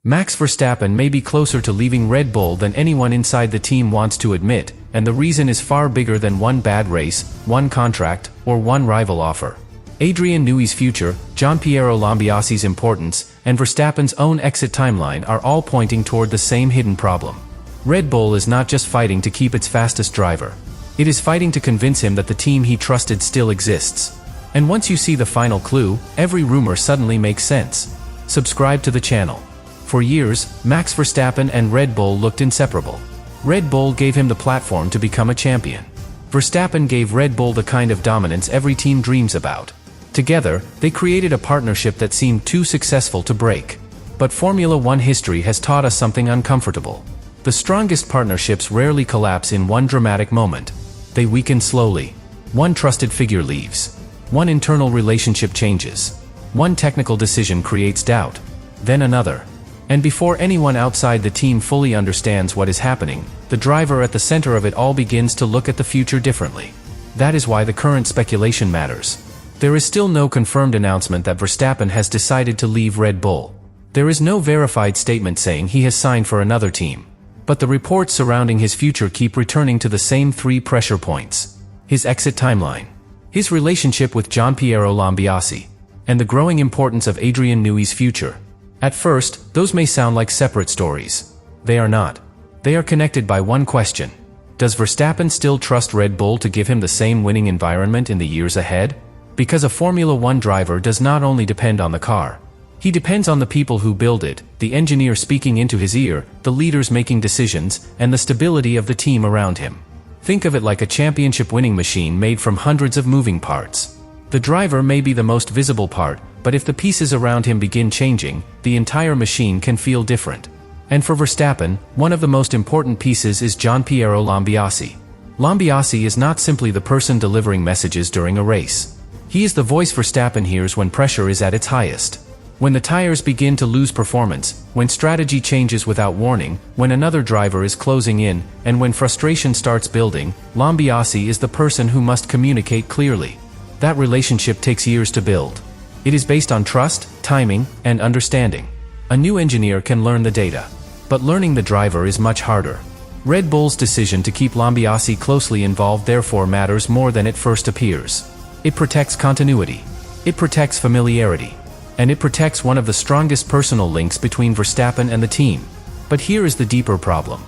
Max Verstappen may be closer to leaving Red Bull than anyone inside the team wants to admit, and the reason is far bigger than one bad race, one contract, or one rival offer. Adrian Newey's future, Gianpiero Lambiase's importance, and Verstappen's own exit timeline are all pointing toward the same hidden problem. Red Bull is not just fighting to keep its fastest driver. It is fighting to convince him that the team he trusted still exists. And once you see the final clue, every rumor suddenly makes sense. Subscribe to the channel. For years, Max Verstappen and Red Bull looked inseparable. Red Bull gave him the platform to become a champion. Verstappen gave Red Bull the kind of dominance every team dreams about. Together, they created a partnership that seemed too successful to break. But Formula One history has taught us something uncomfortable. The strongest partnerships rarely collapse in one dramatic moment. They weaken slowly. One trusted figure leaves. One internal relationship changes. One technical decision creates doubt. Then another. And before anyone outside the team fully understands what is happening, the driver at the center of it all begins to look at the future differently. That is why the current speculation matters. There is still no confirmed announcement that Verstappen has decided to leave Red Bull. There is no verified statement saying he has signed for another team. But the reports surrounding his future keep returning to the same three pressure points: his exit timeline, his relationship with Gianpiero Lambiase, and the growing importance of Adrian Newey's future. At first, those may sound like separate stories. They are not. They are connected by one question. Does Verstappen still trust Red Bull to give him the same winning environment in the years ahead? Because a Formula One driver does not only depend on the car. He depends on the people who build it, the engineer speaking into his ear, the leaders making decisions, and the stability of the team around him. Think of it like a championship-winning machine made from hundreds of moving parts. The driver may be the most visible part, but if the pieces around him begin changing, the entire machine can feel different. And for Verstappen, one of the most important pieces is Gianpiero Lambiase. Lambiase is not simply the person delivering messages during a race. He is the voice Verstappen hears when pressure is at its highest. When the tires begin to lose performance, when strategy changes without warning, when another driver is closing in, and when frustration starts building, Lambiase is the person who must communicate clearly. That relationship takes years to build. It is based on trust, timing, and understanding. A new engineer can learn the data, but learning the driver is much harder. Red Bull's decision to keep Lambiase closely involved therefore matters more than it first appears. It protects continuity. It protects familiarity. And it protects one of the strongest personal links between Verstappen and the team. But here is the deeper problem.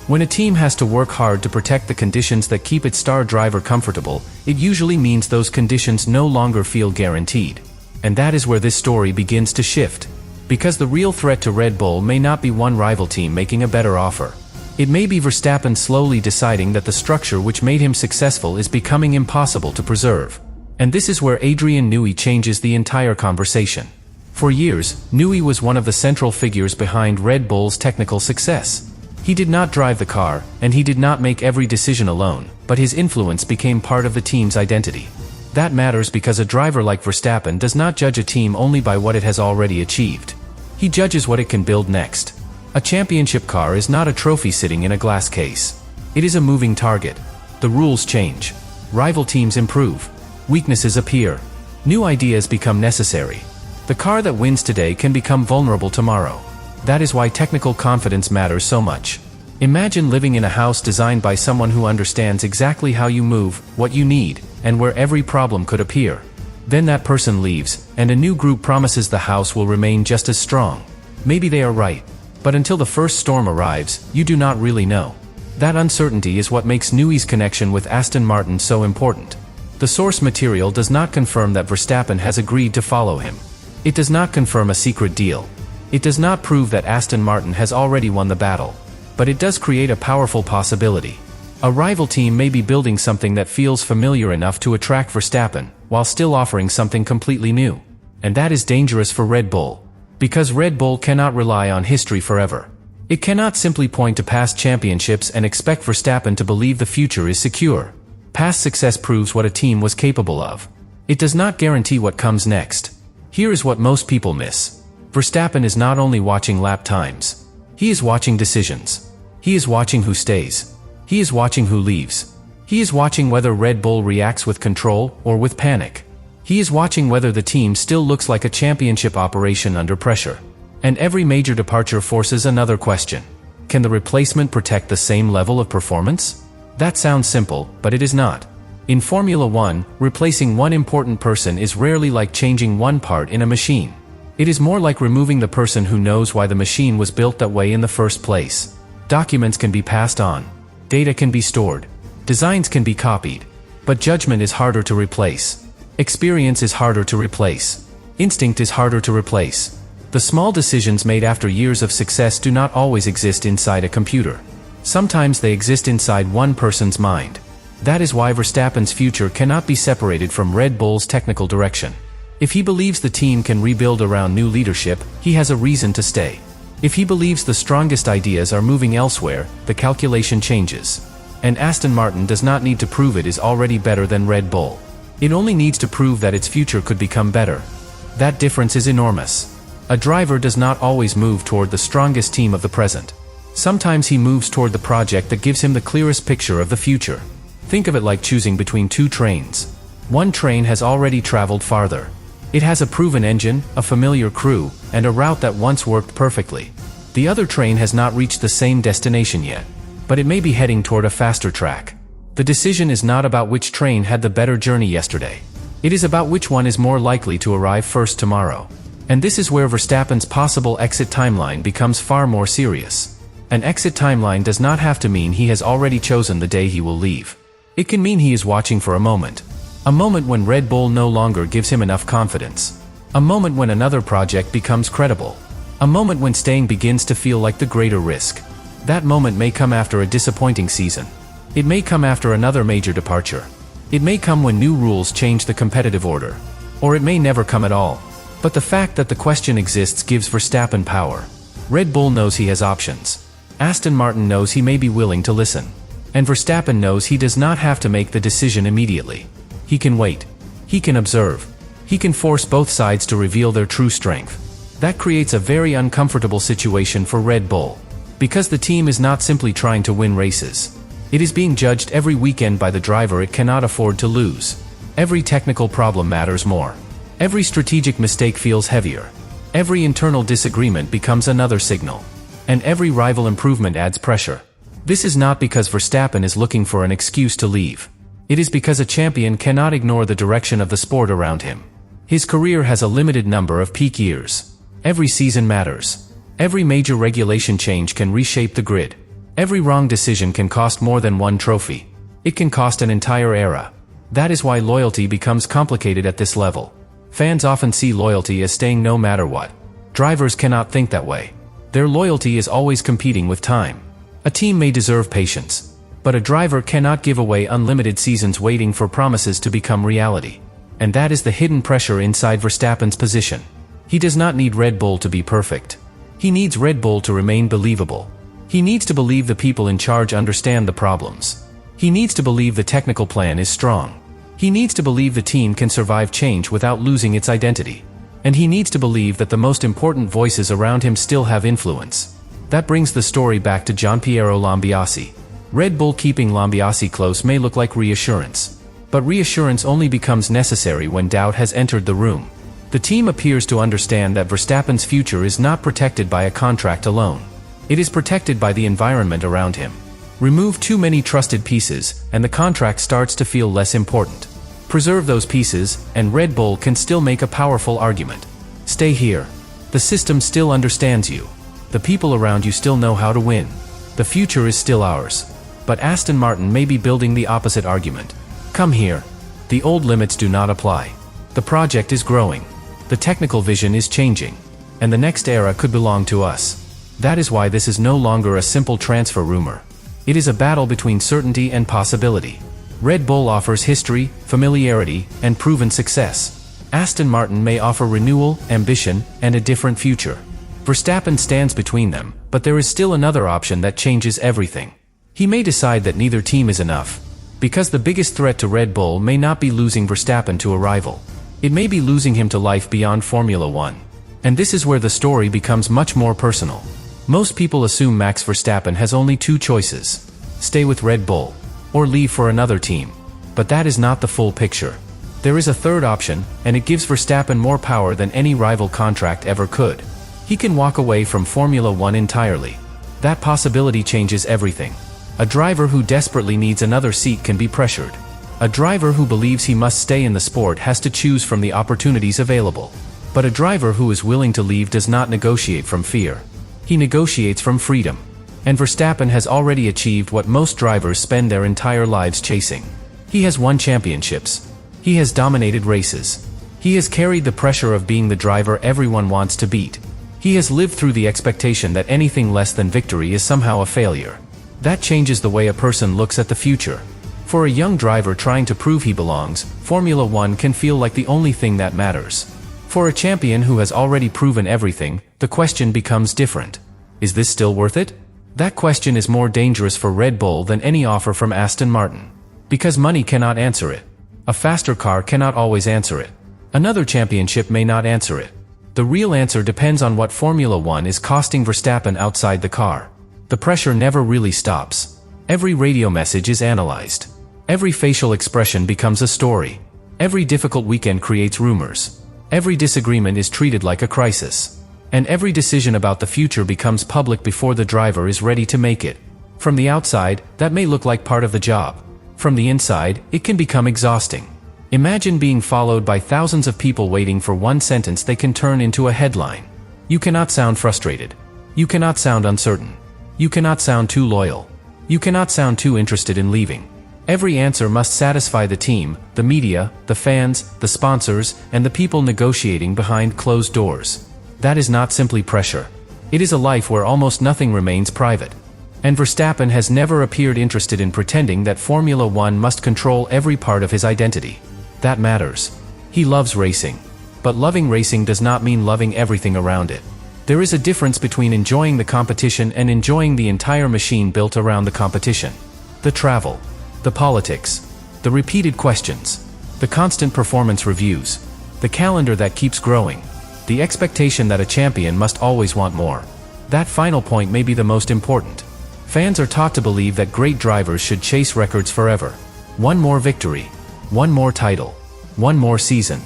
When a team has to work hard to protect the conditions that keep its star driver comfortable, it usually means those conditions no longer feel guaranteed. And that is where this story begins to shift. Because the real threat to Red Bull may not be one rival team making a better offer. It may be Verstappen slowly deciding that the structure which made him successful is becoming impossible to preserve. And this is where Adrian Newey changes the entire conversation. For years, Newey was one of the central figures behind Red Bull's technical success. He did not drive the car, and he did not make every decision alone, but his influence became part of the team's identity. That matters because a driver like Verstappen does not judge a team only by what it has already achieved. He judges what it can build next. A championship car is not a trophy sitting in a glass case. It is a moving target. The rules change. Rival teams improve. Weaknesses appear. New ideas become necessary. The car that wins today can become vulnerable tomorrow. That is why technical confidence matters so much. Imagine living in a house designed by someone who understands exactly how you move, what you need, and where every problem could appear. Then that person leaves, and a new group promises the house will remain just as strong. Maybe they are right. But until the first storm arrives, you do not really know. That uncertainty is what makes Newey's connection with Aston Martin so important. The source material does not confirm that Verstappen has agreed to follow him. It does not confirm a secret deal. It does not prove that Aston Martin has already won the battle. But it does create a powerful possibility. A rival team may be building something that feels familiar enough to attract Verstappen, while still offering something completely new. And that is dangerous for Red Bull. Because Red Bull cannot rely on history forever. It cannot simply point to past championships and expect Verstappen to believe the future is secure. Past success proves what a team was capable of. It does not guarantee what comes next. Here is what most people miss. Verstappen is not only watching lap times. He is watching decisions. He is watching who stays. He is watching who leaves. He is watching whether Red Bull reacts with control or with panic. He is watching whether the team still looks like a championship operation under pressure. And every major departure forces another question. Can the replacement protect the same level of performance? That sounds simple, but it is not. In Formula One, replacing one important person is rarely like changing one part in a machine. It is more like removing the person who knows why the machine was built that way in the first place. Documents can be passed on. Data can be stored. Designs can be copied. But judgment is harder to replace. Experience is harder to replace. Instinct is harder to replace. The small decisions made after years of success do not always exist inside a computer. Sometimes they exist inside one person's mind. That is why Verstappen's future cannot be separated from Red Bull's technical direction. If he believes the team can rebuild around new leadership, he has a reason to stay. If he believes the strongest ideas are moving elsewhere, the calculation changes. And Aston Martin does not need to prove it is already better than Red Bull. It only needs to prove that its future could become better. That difference is enormous. A driver does not always move toward the strongest team of the present. Sometimes he moves toward the project that gives him the clearest picture of the future. Think of it like choosing between two trains. One train has already traveled farther. It has a proven engine, a familiar crew, and a route that once worked perfectly. The other train has not reached the same destination yet, but it may be heading toward a faster track. The decision is not about which train had the better journey yesterday. It is about which one is more likely to arrive first tomorrow. And this is where Verstappen's possible exit timeline becomes far more serious. An exit timeline does not have to mean he has already chosen the day he will leave. It can mean he is watching for a moment. A moment when Red Bull no longer gives him enough confidence. A moment when another project becomes credible. A moment when staying begins to feel like the greater risk. That moment may come after a disappointing season. It may come after another major departure. It may come when new rules change the competitive order. Or it may never come at all. But the fact that the question exists gives Verstappen power. Red Bull knows he has options. Aston Martin knows he may be willing to listen. And Verstappen knows he does not have to make the decision immediately. He can wait. He can observe. He can force both sides to reveal their true strength. That creates a very uncomfortable situation for Red Bull. Because the team is not simply trying to win races. It is being judged every weekend by the driver it cannot afford to lose. Every technical problem matters more. Every strategic mistake feels heavier. Every internal disagreement becomes another signal. And every rival improvement adds pressure. This is not because Verstappen is looking for an excuse to leave. It is because a champion cannot ignore the direction of the sport around him. His career has a limited number of peak years. Every season matters. Every major regulation change can reshape the grid. Every wrong decision can cost more than one trophy. It can cost an entire era. That is why loyalty becomes complicated at this level. Fans often see loyalty as staying no matter what. Drivers cannot think that way. Their loyalty is always competing with time. A team may deserve patience, but a driver cannot give away unlimited seasons waiting for promises to become reality. And that is the hidden pressure inside Verstappen's position. He does not need Red Bull to be perfect. He needs Red Bull to remain believable. He needs to believe the people in charge understand the problems. He needs to believe the technical plan is strong. He needs to believe the team can survive change without losing its identity. And he needs to believe that the most important voices around him still have influence. That brings the story back to Gianpiero Lambiase. Red Bull keeping Lambiase close may look like reassurance. But reassurance only becomes necessary when doubt has entered the room. The team appears to understand that Verstappen's future is not protected by a contract alone. It is protected by the environment around him. Remove too many trusted pieces, and the contract starts to feel less important. Preserve those pieces, and Red Bull can still make a powerful argument. Stay here. The system still understands you. The people around you still know how to win. The future is still ours. But Aston Martin may be building the opposite argument. Come here. The old limits do not apply. The project is growing. The technical vision is changing. And the next era could belong to us. That is why this is no longer a simple transfer rumor. It is a battle between certainty and possibility. Red Bull offers history, familiarity, and proven success. Aston Martin may offer renewal, ambition, and a different future. Verstappen stands between them, but there is still another option that changes everything. He may decide that neither team is enough. Because the biggest threat to Red Bull may not be losing Verstappen to a rival. It may be losing him to life beyond Formula One. And this is where the story becomes much more personal. Most people assume Max Verstappen has only two choices: stay with Red Bull, or leave for another team. But that is not the full picture. There is a third option, and it gives Verstappen more power than any rival contract ever could. He can walk away from Formula One entirely. That possibility changes everything. A driver who desperately needs another seat can be pressured. A driver who believes he must stay in the sport has to choose from the opportunities available. But a driver who is willing to leave does not negotiate from fear. He negotiates from freedom. And Verstappen has already achieved what most drivers spend their entire lives chasing. He has won championships. He has dominated races. He has carried the pressure of being the driver everyone wants to beat. He has lived through the expectation that anything less than victory is somehow a failure. That changes the way a person looks at the future. For a young driver trying to prove he belongs, Formula One can feel like the only thing that matters. For a champion who has already proven everything, the question becomes different. Is this still worth it? That question is more dangerous for Red Bull than any offer from Aston Martin. Because money cannot answer it. A faster car cannot always answer it. Another championship may not answer it. The real answer depends on what Formula One is costing Verstappen outside the car. The pressure never really stops. Every radio message is analyzed. Every facial expression becomes a story. Every difficult weekend creates rumors. Every disagreement is treated like a crisis. And every decision about the future becomes public before the driver is ready to make it. From the outside, that may look like part of the job. From the inside, it can become exhausting. Imagine being followed by thousands of people waiting for one sentence they can turn into a headline. You cannot sound frustrated. You cannot sound uncertain. You cannot sound too loyal. You cannot sound too interested in leaving. Every answer must satisfy the team, the media, the fans, the sponsors, and the people negotiating behind closed doors. That is not simply pressure. It is a life where almost nothing remains private. And Verstappen has never appeared interested in pretending that Formula One must control every part of his identity. That matters. He loves racing. But loving racing does not mean loving everything around it. There is a difference between enjoying the competition and enjoying the entire machine built around the competition. The travel. The politics. The repeated questions. The constant performance reviews. The calendar that keeps growing. The expectation that a champion must always want more. That final point may be the most important. Fans are taught to believe that great drivers should chase records forever. One more victory. One more title. One more season.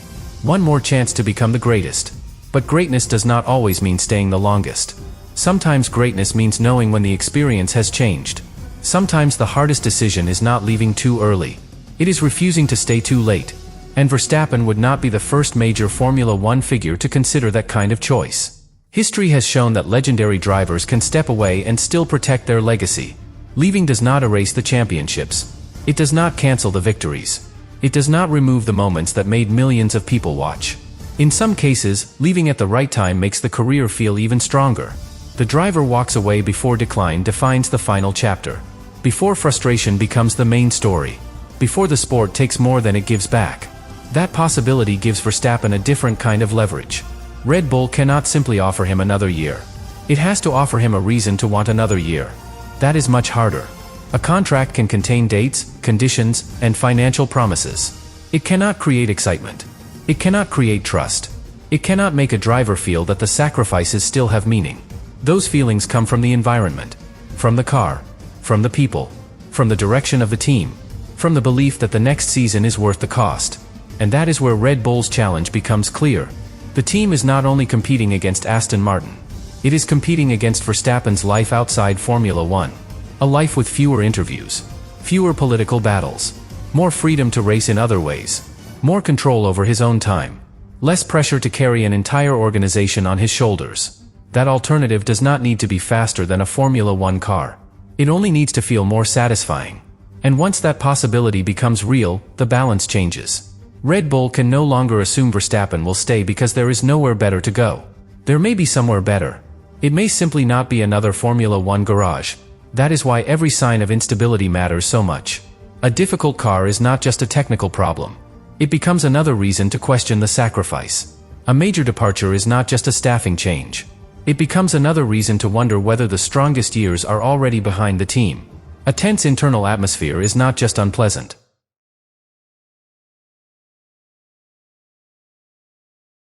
One more chance to become the greatest. But greatness does not always mean staying the longest. Sometimes greatness means knowing when the experience has changed. Sometimes the hardest decision is not leaving too early. It is refusing to stay too late. And Verstappen would not be the first major Formula One figure to consider that kind of choice. History has shown that legendary drivers can step away and still protect their legacy. Leaving does not erase the championships. It does not cancel the victories. It does not remove the moments that made millions of people watch. In some cases, leaving at the right time makes the career feel even stronger. The driver walks away before decline defines the final chapter. Before frustration becomes the main story. Before the sport takes more than it gives back. That possibility gives Verstappen a different kind of leverage. Red Bull cannot simply offer him another year. It has to offer him a reason to want another year. That is much harder. A contract can contain dates, conditions, and financial promises. It cannot create excitement. It cannot create trust. It cannot make a driver feel that the sacrifices still have meaning. Those feelings come from the environment, from the car, from the people, from the direction of the team, from the belief that the next season is worth the cost. And that is where Red Bull's challenge becomes clear. The team is not only competing against Aston Martin. It is competing against Verstappen's life outside Formula One. A life with fewer interviews, fewer political battles, more freedom to race in other ways, more control over his own time, less pressure to carry an entire organization on his shoulders. That alternative does not need to be faster than a Formula One car. It only needs to feel more satisfying. And once that possibility becomes real, the balance changes. Red Bull can no longer assume Verstappen will stay because there is nowhere better to go. There may be somewhere better. It may simply not be another Formula One garage. That is why every sign of instability matters so much. A difficult car is not just a technical problem. It becomes another reason to question the sacrifice. A major departure is not just a staffing change. It becomes another reason to wonder whether the strongest years are already behind the team. A tense internal atmosphere is not just unpleasant.